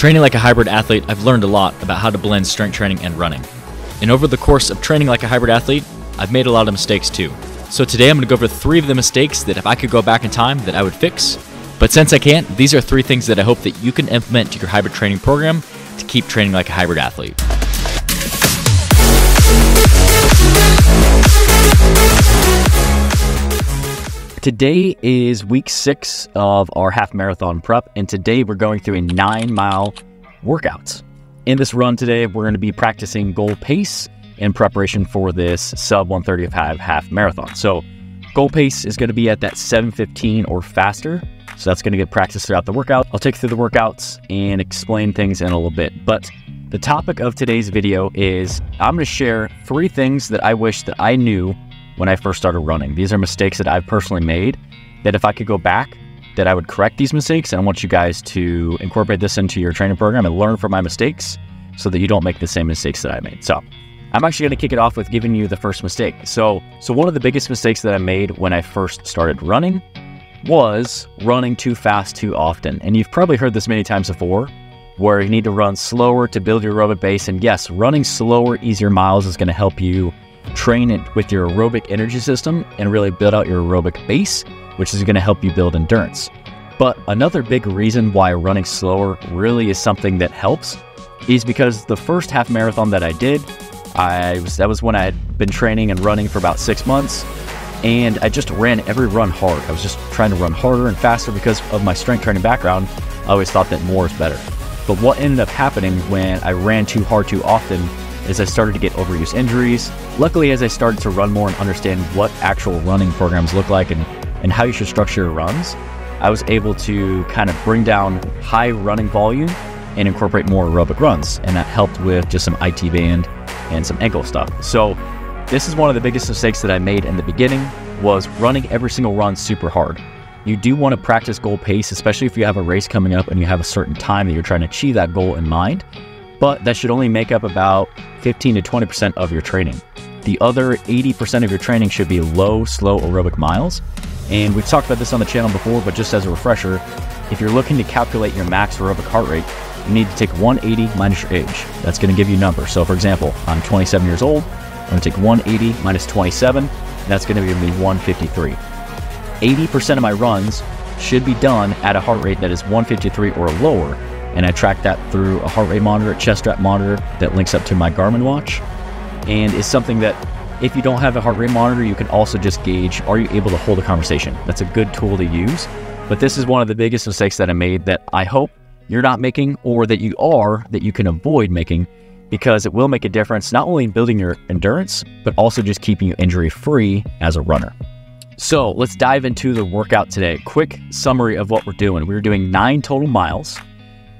Training like a hybrid athlete, I've learned a lot about how to blend strength training and running. And over the course of training like a hybrid athlete, I've made a lot of mistakes too. So today I'm going to go over 3 of the mistakes that if I could go back in time that I would fix. But since I can't, these are 3 things that I hope that you can implement to your hybrid training program to keep training like a hybrid athlete. Today is week 6 of our half marathon prep, and today we're going through a 9-mile workout. In this run today, we're going to be practicing goal pace in preparation for this sub 135 half marathon. So goal pace is going to be at that 7:15 or faster. So that's going to get practice throughout the workout. I'll take you through the workouts and explain things in a little bit. But the topic of today's video is I'm going to share 3 things that I wish that I knew when I first started running. These are mistakes that I've personally made that if I could go back, that I would correct these mistakes. And I want you guys to incorporate this into your training program and learn from my mistakes so that you don't make the same mistakes that I made. So I'm actually going to kick it off with giving you the first mistake. So one of the biggest mistakes that I made when I first started running was running too fast too often. And you've probably heard this many times before, where you need to run slower to build your aerobic base. And yes, running slower, easier miles is going to help you train it with your aerobic energy system and really build out your aerobic base, which is going to help you build endurance. But another big reason why running slower really is something that helps is because the first half marathon that I did, that was when I had been training and running for about 6 months, and I just ran every run hard. I was just trying to run harder and faster because of my strength training background. I always thought that more is better. But what ended up happening when I ran too hard too often is I started to get overuse injuries. Luckily, as I started to run more and understand what actual running programs look like and how you should structure your runs, I was able to kind of bring down high running volume and incorporate more aerobic runs. And that helped with just some IT band and some ankle stuff. So this is one of the biggest mistakes that I made in the beginning, was running every single run super hard. You do want to practice goal pace, especially if you have a race coming up and you have a certain time that you're trying to achieve that goal in mind. But that should only make up about 15 to 20% of your training. The other 80% of your training should be low, slow aerobic miles. And we've talked about this on the channel before, but just as a refresher, if you're looking to calculate your max aerobic heart rate, you need to take 180 minus your age. That's going to give you a number. So for example, I'm 27 years old. I'm going to take 180 minus 27. That's going to give me 153. 80% of my runs should be done at a heart rate that is 153 or lower. And I track that through a heart rate monitor, a chest strap monitor that links up to my Garmin watch. And is something that if you don't have a heart rate monitor, you can also just gauge, are you able to hold a conversation? That's a good tool to use. But this is one of the biggest mistakes that I made that I hope you're not making, or that you can avoid making, because it will make a difference not only in building your endurance, but also just keeping you injury free as a runner. So let's dive into the workout today. Quick summary of what we're doing. We're doing 9 total miles.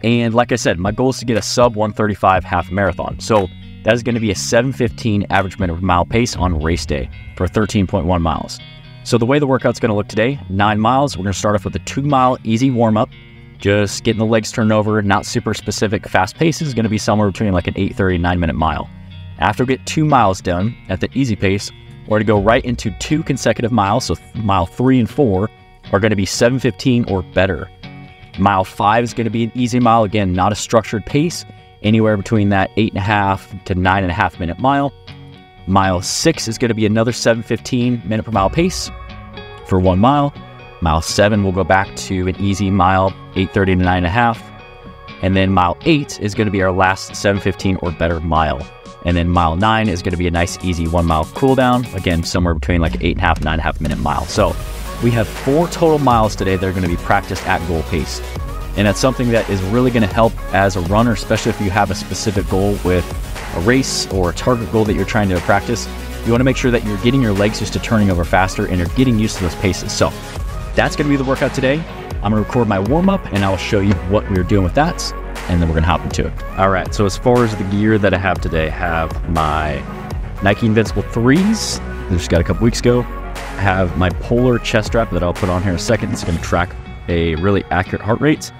And like I said, my goal is to get a sub 135 half marathon. So that is going to be a 7:15 average minute per mile pace on race day for 13.1 miles. So the way the workout's going to look today, 9 miles, we're going to start off with a 2-mile easy warm-up, just getting the legs turned over, not super specific. Fast pace is going to be somewhere between like an 8:30 and 9-minute mile. After we get 2 miles done at the easy pace, we're going to go right into 2 consecutive miles. So mile 3 and 4 are going to be 7:15 or better. Mile 5 is going to be an easy mile. Again, not a structured pace, anywhere between that 8.5 to 9.5 minute mile. Mile 6 is going to be another 7:15 minute per mile pace for 1 mile. Mile 7 will go back to an easy mile, 8:30 to 9.5. And then mile 8 is going to be our last 7:15 or better mile. And then mile 9 is going to be a nice easy 1 mile cool down. Again, somewhere between like 8.5, 9.5 minute mile. So we have 4 total miles today that are going to be practiced at goal pace. And that's something that is really going to help as a runner, especially if you have a specific goal with a race or a target goal that you're trying to practice. You want to make sure that you're getting your legs used to turning over faster and you're getting used to those paces. So that's going to be the workout today. I'm going to record my warm-up and I'll show you what we're doing with that, and then we're going to hop into it. All right, so as far as the gear that I have today, I have my Nike Invincible 3s. I just got a couple weeks ago. I have my Polar chest strap that I'll put on here in a second. It's going to track a really accurate heart rate.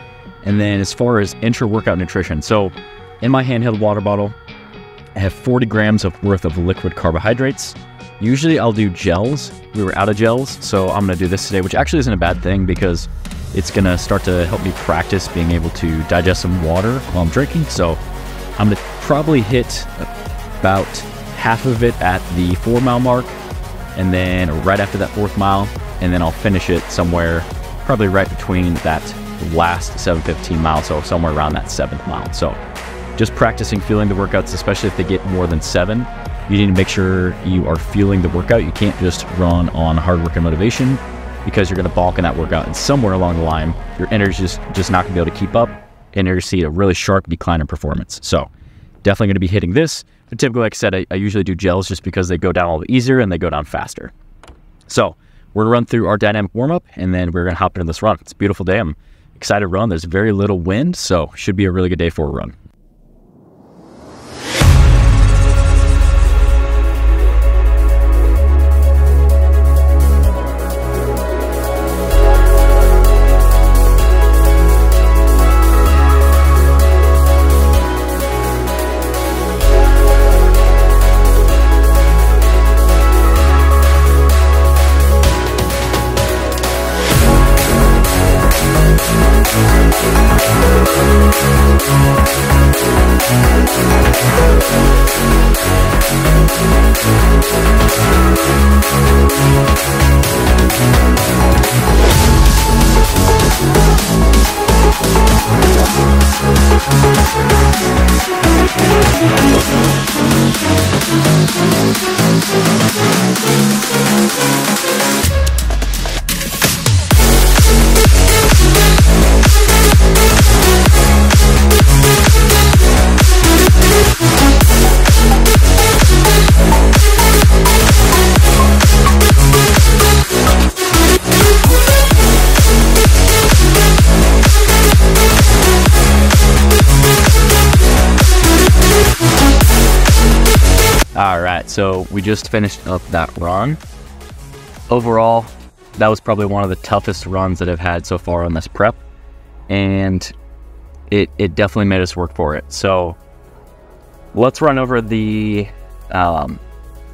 And then as far as intra-workout nutrition, so in my handheld water bottle, I have 40 grams worth of liquid carbohydrates. Usually I'll do gels. We were out of gels, so I'm going to do this today, which actually isn't a bad thing because it's going to start to help me practice being able to digest some water while I'm drinking. So I'm going to probably hit about half of it at the 4 mile mark, and then right after that 4th mile, and then I'll finish it somewhere probably right between that last 7:15 mile, so somewhere around that 7th mile. So just practicing feeling the workouts, especially if they get more than 7. You need to make sure you are feeling the workout. You can't just run on hard work and motivation, because you're going to balk in that workout, and somewhere along the line your energy is just not going to be able to keep up, and you're going to see a really sharp decline in performance. So definitely going to be hitting this. But typically, like I said, I usually do gels just because they go down a little bit easier and they go down faster. So we're going to run through our dynamic warm-up, and then we're going to hop into this run. It's a beautiful day. I'm excited to run. There's very little wind, so should be a really good day for a run. All right, so we just finished up that run. Overall, that was probably one of the toughest runs that I've had so far on this prep, and it definitely made us work for it. So let's run over the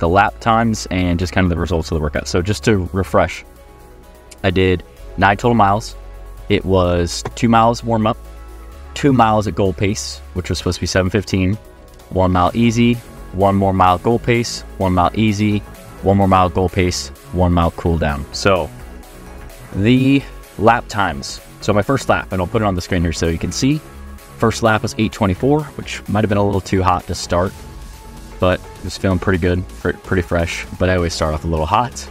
lap times and just kind of the results of the workout. So just to refresh, I did 9 total miles. It was 2 miles warm up, 2 miles at goal pace, which was supposed to be 7:15, 1 mile easy, 1 more mile goal pace, 1 mile easy, 1 more mile goal pace, 1 mile cool down. So the lap times. So my first lap, and I'll put it on the screen here so you can see. First lap was 8:24, which might have been a little too hot to start, but it was feeling pretty good, pretty fresh. But I always start off a little hot.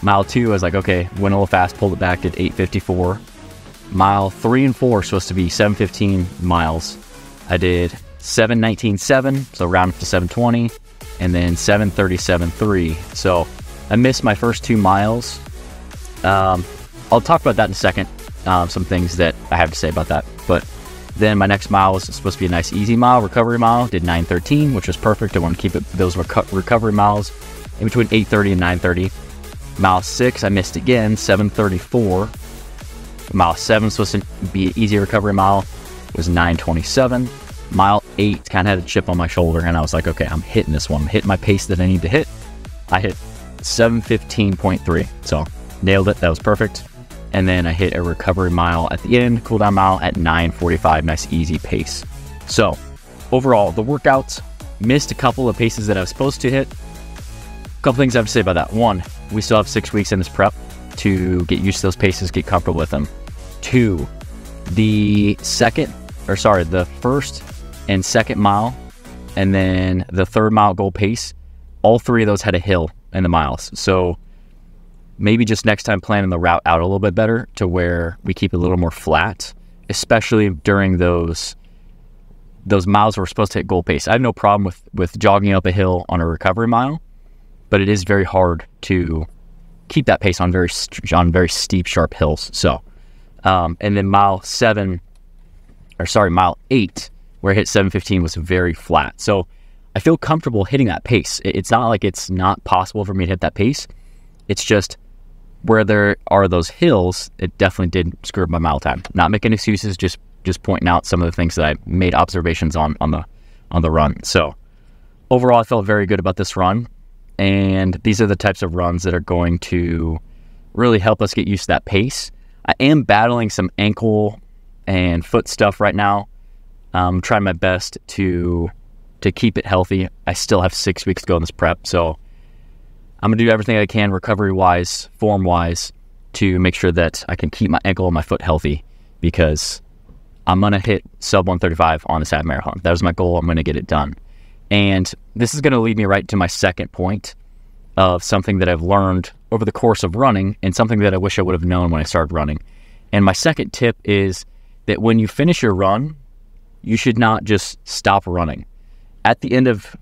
Mile 2, I was like, okay, went a little fast, pulled it back, did 8:54. Mile 3 and 4 are supposed to be 7:15 miles. I did 7:19.7, so round up to 7:20, and then 7:37.3. So I missed my first 2 miles. I'll talk about that in a second, some things that I have to say about that. But then my next mile was supposed to be a nice easy mile, recovery mile, did 9:13, which was perfect. I want to keep those recovery miles in between 8:30 and 9:30. Mile 6, I missed again, 7:34. Mile 7 was supposed to be an easy recovery mile, was 9:27. Mile 8 kind of had a chip on my shoulder, and I was like, okay, I'm hitting this one. I'm hitting my pace that I need to hit. I hit 7:15.3, so nailed it. That was perfect. And then I hit a recovery mile at the end, cool down mile at 9:45, nice easy pace. So overall, the workouts, missed a couple of paces that I was supposed to hit. A couple things I have to say about that. 1, we still have 6 weeks in this prep to get used to those paces, get comfortable with them. 2, the first and second mile, and then the 3rd mile goal pace, all 3 of those had a hill in the miles. So maybe just next time planning the route out a little bit better to where we keep it a little more flat, especially during those miles we're supposed to hit goal pace. I have no problem with jogging up a hill on a recovery mile, but it is very hard to keep that pace on very steep, sharp hills. So, and then mile 8, where I hit 7:15, was very flat. So I feel comfortable hitting that pace. It's not like it's not possible for me to hit that pace. It's just where there are those hills, it definitely did screw up my mile time. Not making excuses, just pointing out some of the things that I made observations on the run. So overall, I felt very good about this run. And these are the types of runs that are going to really help us get used to that pace. I am battling some ankle and foot stuff right now. I'm trying my best to keep it healthy. I still have 6 weeks to go in this prep, so I'm going to do everything I can recovery-wise, form-wise, to make sure that I can keep my ankle and my foot healthy, because I'm going to hit sub 135 on this half marathon. That was my goal. I'm going to get it done. And this is going to lead me right to my second point of something that I've learned over the course of running, and something that I wish I would have known when I started running. And my second tip is that when you finish your run, you should not just stop running. At the end of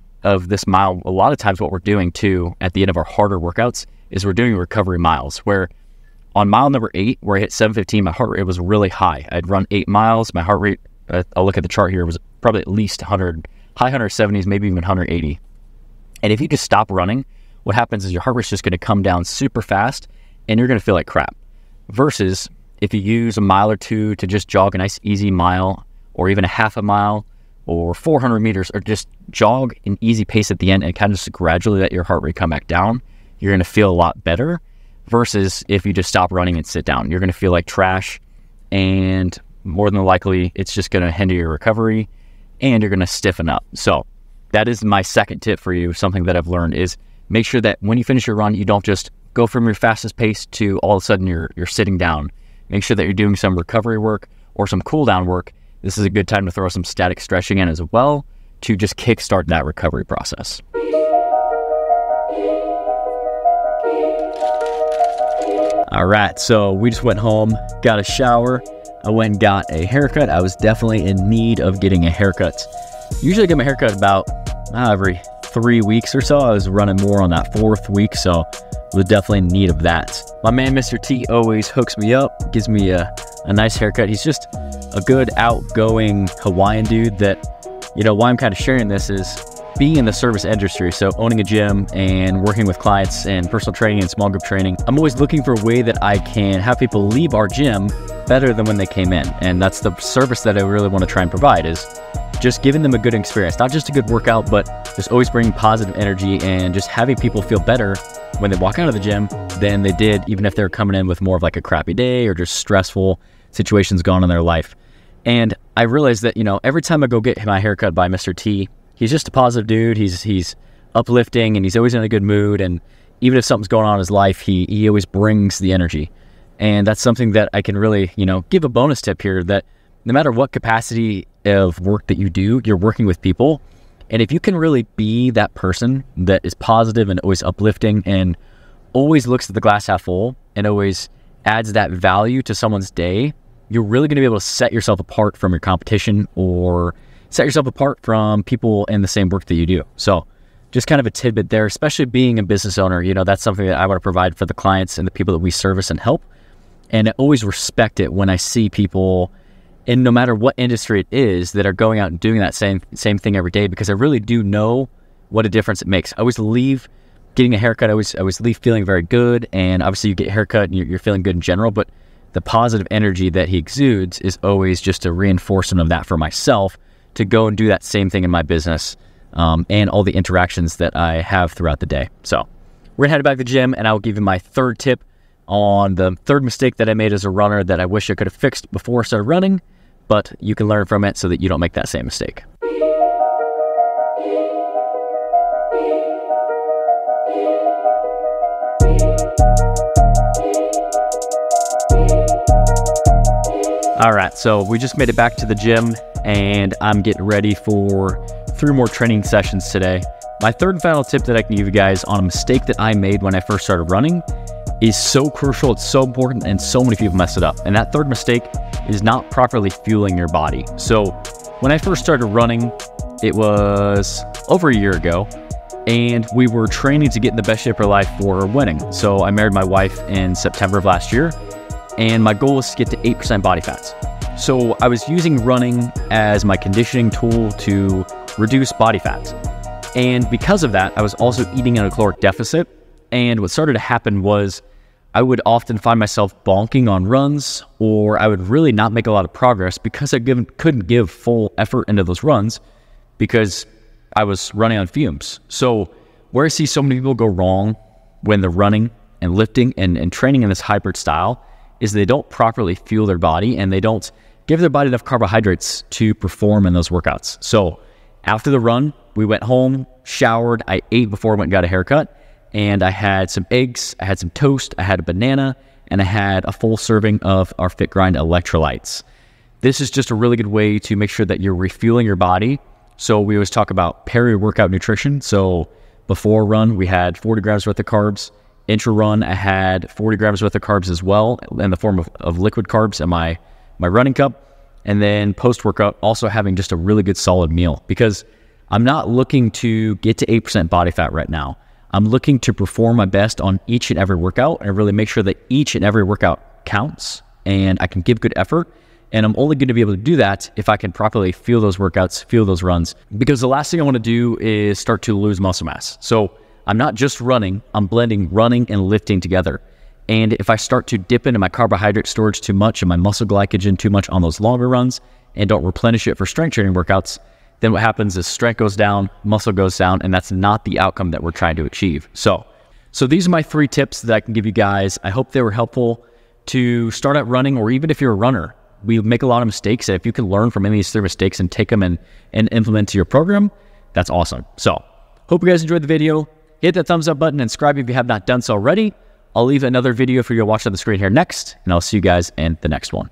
this mile, a lot of times what we're doing too, at the end of our harder workouts, is we're doing recovery miles, where on mile number 8, where I hit 7:15, my heart rate was really high. I'd run 8 miles. My heart rate, I'll look at the chart here, was probably at least 100, high 170s, maybe even 180. And if you just stop running, what happens is your heart rate's just going to come down super fast, and you're going to feel like crap. Versus if you use a mile or two to just jog a nice easy mile, or even a half a mile, or 400 meters, or just jog an easy pace at the end and kind of just gradually let your heart rate come back down, you're going to feel a lot better. Versus if you just stop running and sit down, you're going to feel like trash, and more than likely it's just going to hinder your recovery, and you're going to stiffen up. So that is my second tip for you. Something that I've learned is make sure that when you finish your run, you don't just go from your fastest pace to all of a sudden you're sitting down. Make sure that you're doing some recovery work or some cool down work. This is a good time to throw some static stretching in as well to just kickstart that recovery process. All right, so we just went home, got a shower. I went and got a haircut. I was definitely in need of getting a haircut. Usually I get my haircut about every 3 weeks or so. I was running more on that 4th week, so I was definitely in need of that. My man, Mr. T, always hooks me up, gives me a nice haircut. He's just a good, outgoing Hawaiian dude that, why I'm kind of sharing this is being in the service industry, so owning a gym and working with clients and personal training and small group training, I'm always looking for a way that I can have people leave our gym better than when they came in. And that's the service that I really want to try and provide, is just giving them a good experience, not just a good workout, but just always bringing positive energy and just having people feel better when they walk out of the gym than they did even if they're coming in with more of like a crappy day or just stressful situations going on in their life. And I realized that, every time I go get my haircut by Mr. T, he's just a positive dude. He's uplifting, and he's always in a good mood. And even if something's going on in his life, he always brings the energy. And that's something that I can really, give a bonus tip here, that no matter what capacity of work that you do, you're working with people. And if you can really be that person that is positive and always uplifting and always looks at the glass half full and always adds that value to someone's day, you're really going to be able to set yourself apart from your competition, or set yourself apart from people in the same work that you do. So just kind of a tidbit there, especially being a business owner, that's something that I want to provide for the clients and the people that we service and help. And I always respect it when I see people, in no matter what industry it is, that are going out and doing that same thing every day, because I really do know what a difference it makes. I always leave getting a haircut, I always leave feeling very good. And obviously you get a haircut and you're feeling good in general, but the positive energy that he exudes is always just a reinforcement of that for myself, to go and do that same thing in my business, and all the interactions that I have throughout the day. So we're gonna head back to the gym, and I'll give you my third tip on the third mistake that I made as a runner that I wish I could have fixed before I started running, but you can learn from it so that you don't make that same mistake. All right, so we just made it back to the gym, and I'm getting ready for 3 more training sessions today. My third and final tip that I can give you guys on a mistake that I made when I first started running is so crucial, it's so important, and so many people mess it up. And that third mistake is not properly fueling your body. So when I first started running, it was over a year ago, and we were training to get in the best shape of our life for a wedding. So I married my wife in September of last year, and my goal was to get to 8% body fats. So I was using running as my conditioning tool to reduce body fat. And because of that, I was also eating in a caloric deficit. And what started to happen was I would often find myself bonking on runs, or I would really not make a lot of progress because I couldn't give full effort into those runs because I was running on fumes. So where I see so many people go wrong when they're running and lifting and training in this hybrid style is they don't properly fuel their body and they don't give their body enough carbohydrates to perform in those workouts. So after the run, we went home, showered, I ate before I went and got a haircut, and I had some eggs, I had some toast, I had a banana, and I had a full serving of our Fit Grind electrolytes. This is just a really good way to make sure that you're refueling your body. So we always talk about peri-workout nutrition. So before run, we had 40 grams worth of carbs. Intra-run, I had 40 grams worth of carbs as well in the form of liquid carbs in my running cup. And then post-workout, also having just a really good solid meal, because I'm not looking to get to 8% body fat right now. I'm looking to perform my best on each and every workout and really make sure that each and every workout counts and I can give good effort. And I'm only going to be able to do that if I can properly fuel those workouts, fuel those runs, because the last thing I want to do is start to lose muscle mass. So I'm not just running, I'm blending running and lifting together. And if I start to dip into my carbohydrate storage too much and my muscle glycogen too much on those longer runs and don't replenish it for strength training workouts, then what happens is strength goes down, muscle goes down, and that's not the outcome that we're trying to achieve. So these are my 3 tips that I can give you guys. I hope they were helpful to start out running, or even if you're a runner. We make a lot of mistakes, and if you can learn from any of these 3 mistakes and take them and implement to your program, that's awesome. So hope you guys enjoyed the video. Hit that thumbs up button and subscribe if you have not done so already. I'll leave another video for you to watch on the screen here next, and I'll see you guys in the next one.